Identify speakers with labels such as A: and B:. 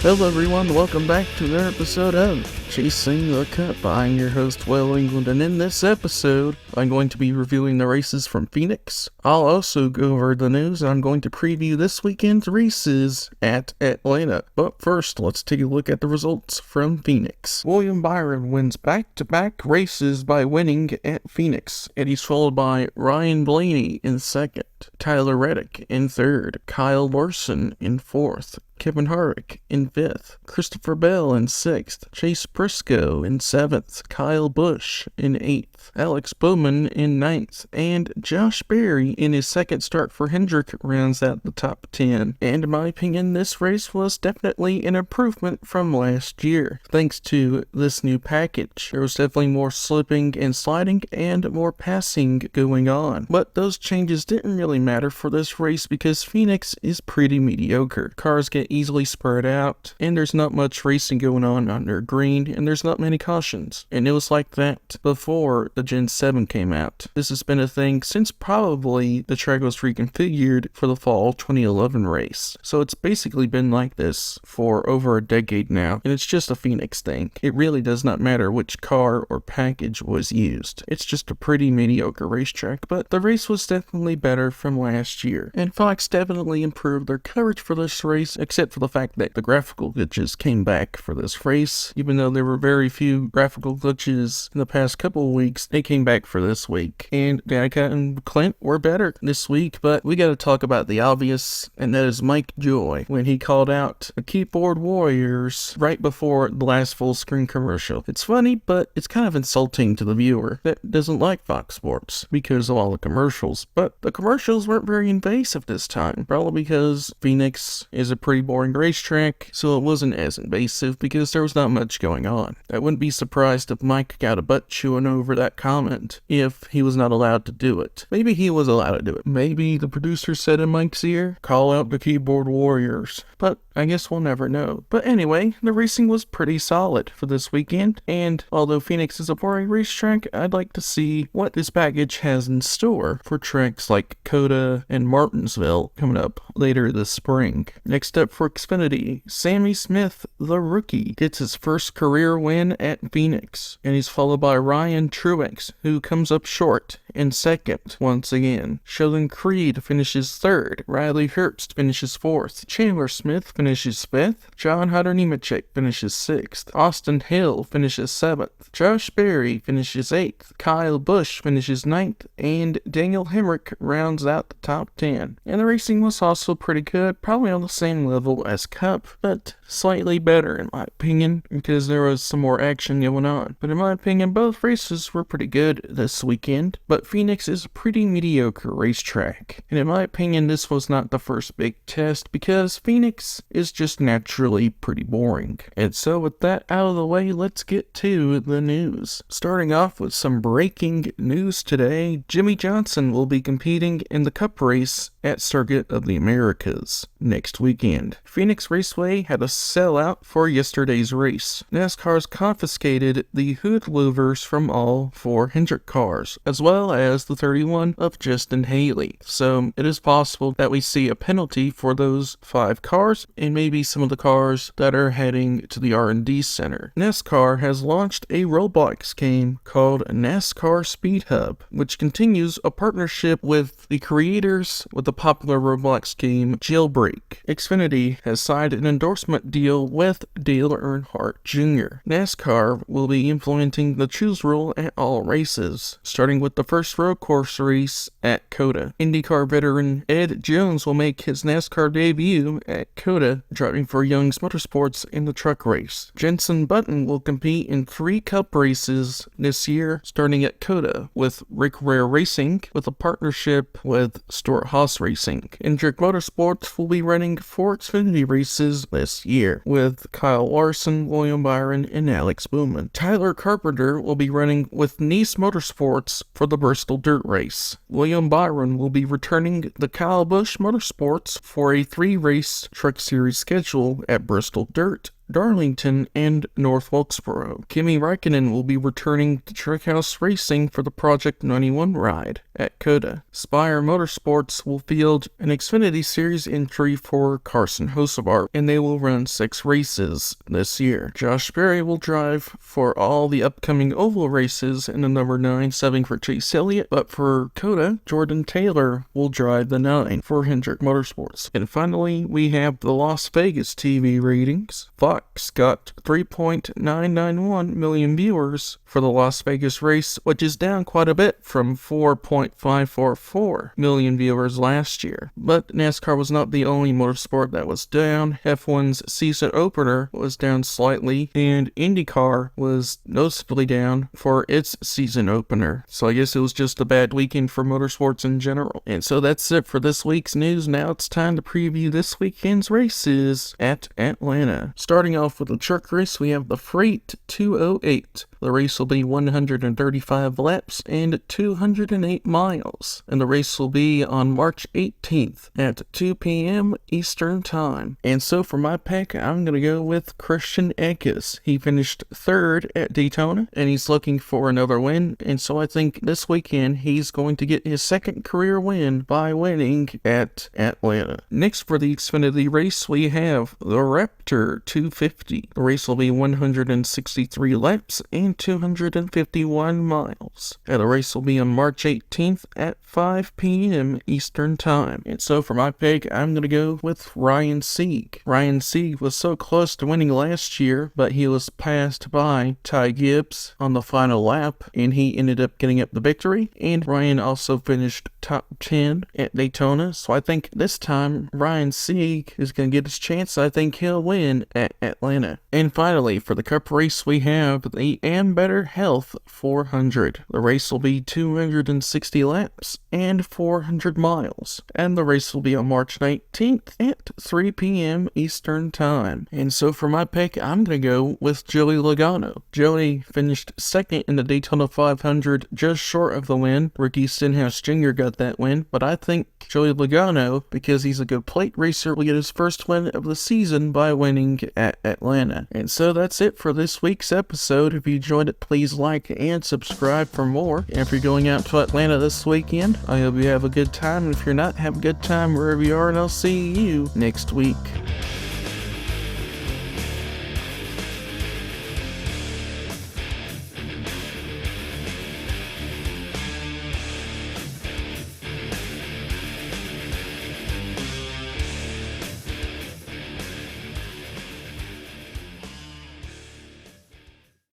A: Hello everyone, welcome back to another episode of Chasing the Cup. I'm your host, Will England, and in this episode, I'm going to be reviewing the races from Phoenix. I'll also go over the news, and I'm going to preview this weekend's races at Atlanta. But first, let's take a look at the results from Phoenix. William Byron wins back-to-back races by winning at Phoenix, and he's followed by Ryan Blaney in second, Tyler Reddick in third, Kyle Larson in fourth, Kevin Harvick in fifth, Christopher Bell in sixth, Chase Briscoe in seventh, Kyle Busch in eighth, Alex Bowman in ninth, and Josh Berry in his second start for Hendrick rounds out the top 10. And in my opinion, this race was definitely an improvement from last year. Thanks to this new package, there was definitely more slipping and sliding and more passing going on. But those changes didn't really matter for this race because Phoenix is pretty mediocre. Cars get easily spread out, and there's not much racing going on under green, and there's not many cautions. And it was like that before the Gen 7 came out. This has been a thing since probably the track was reconfigured for the fall 2011 race. So it's basically been like this for over a decade now, and it's just a Phoenix thing. It really does not matter which car or package was used. It's just a pretty mediocre racetrack, but the race was definitely better from last year. And Fox definitely improved their coverage for this race, except for the fact that the graphical glitches came back for this race. Even though there were very few graphical glitches in the past couple of weeks, they came back for this week. And Danica and Clint were better this week, but we gotta talk about the obvious, and that is Mike Joy, when he called out the keyboard warriors right before the last full screen commercial. It's funny, but it's kind of insulting to the viewer that doesn't like Fox Sports because of all the commercials. But the commercials weren't very invasive this time, probably because Phoenix is a pretty boring racetrack, so it wasn't as invasive because there was not much going on. I wouldn't be surprised if Mike got a butt chewing over that comment if he was not allowed to do it. Maybe he was allowed to do it. Maybe the producer said in Mike's ear, call out the keyboard warriors. But I guess we'll never know. But anyway, the racing was pretty solid for this weekend, and although Phoenix is a boring racetrack, I'd like to see what this package has in store for tracks like COTA and Martinsville coming up later this spring. Next up for Xfinity, Sammy Smith, the rookie, gets his first career win at Phoenix, and he's followed by Ryan Truex, who comes up short in second once again. Sheldon Creed finishes third, Riley Herbst finishes fourth, Chandler Smith finishes fifth, John Hunter Nemechek finishes sixth, Austin Hill finishes seventh, Josh Berry finishes eighth, Kyle Busch finishes ninth, and Daniel Hemrick rounds out the top 10. And the racing was also pretty good, probably on the same level as Cup, but slightly better in my opinion, because there was some more action going on. But in my opinion, both races were pretty good this weekend, but Phoenix is a pretty mediocre racetrack. And in my opinion, this was not the first big test, because Phoenix is just naturally pretty boring. And so with that out of the way, let's get to the news. Starting off with some breaking news today, Jimmie Johnson will be competing in the Cup race at Circuit of the Americas next weekend. Phoenix Raceway had a sellout for yesterday's race. NASCAR's confiscated the hood louvers from all 4 Hendrick cars, as well as the 31 of Justin Haley. So it is possible that we see a penalty for those 5 cars and maybe some of the cars that are heading to the R&D center. NASCAR has launched a Roblox game called NASCAR Speed Hub, which continues a partnership with the creators with the popular Roblox game Jailbreak. Xfinity has signed an endorsement deal with Dale Earnhardt Jr. NASCAR will be implementing the choose rule at all races, starting with the first road course race at COTA. IndyCar veteran Ed Jones will make his NASCAR debut at COTA, driving for Young's Motorsports in the truck race. Jenson Button will compete in 3 Cup races this year, starting at COTA, with Rick Rare Racing, with a partnership with Stewart-Haas Racing. Hendrick Motorsports will be running 4 Xfinity races this year, with Kyle Larson, William Byron, and Alex Bowman. Tyler Carpenter will be running with Nice Motorsports for the Bristol Dirt Race. William Byron will be returning the Kyle Busch Motorsports for a 3-race Truck Series schedule at Bristol Dirt, Darlington, and North Wilkesboro. Kimi Räikkönen will be returning to Trackhouse Racing for the Project 91 ride at COTA. Spire Motorsports will field an Xfinity Series entry for Carson Hocevar, and they will run 6 races this year. Josh Berry will drive for all the upcoming oval races in the number 9, subbing for Chase Elliott, but for COTA, Jordan Taylor will drive the 9 for Hendrick Motorsports. And finally, we have the Las Vegas TV ratings. Fox got 3.991 million viewers for the Las Vegas race, which is down quite a bit from 4.544 million viewers last year. But NASCAR was not the only motorsport that was down. F1's season opener was down slightly, and IndyCar was noticeably down for its season opener. So I guess it was just a bad weekend for motorsports in general. And so that's it for this week's news. Now it's time to preview this weekend's races at Atlanta. Starting off with the truck race, we have the Freight 208. The race will be 135 laps and 208 miles. And the race will be on March 18th at 2 p.m. Eastern Time. And so for my pick, I'm going to go with Christian Eckes. He finished 3rd at Daytona, and he's looking for another win. And so I think this weekend he's going to get his 2nd career win by winning at Atlanta. Next for the Xfinity race, we have the Raptor 250. The race will be 163 laps and 251 miles. And the race will be on March 18th at 5 p.m. Eastern Time. And so for my pick, I'm going to go with Ryan Sieg. Ryan Sieg was so close to winning last year, but he was passed by Ty Gibbs on the final lap, and he ended up getting up the victory. And Ryan also finished top 10 at Daytona, so I think this time Ryan Sieg is going to get his chance. I think he'll win at Atlanta. And finally, for the Cup race, we have the Ambetter Health 400. The race will be 260 laps and 400 miles, and the race will be on March 19th at 3 p.m. Eastern Time. And so for my pick, I'm going to go with Joey Logano. Joey finished 2nd in the Daytona 500, just short of the win. Ricky Stenhouse Jr. got that win, but I think Joey Logano, because he's a good plate racer, will get his first win of the season by winning at Atlanta. And so that's it for this week's episode. If you enjoyed it, please like and subscribe for more. And if you're going out to Atlanta this weekend, I hope you have a good time. And if you're not, have a good time wherever you are, and I'll see you next week.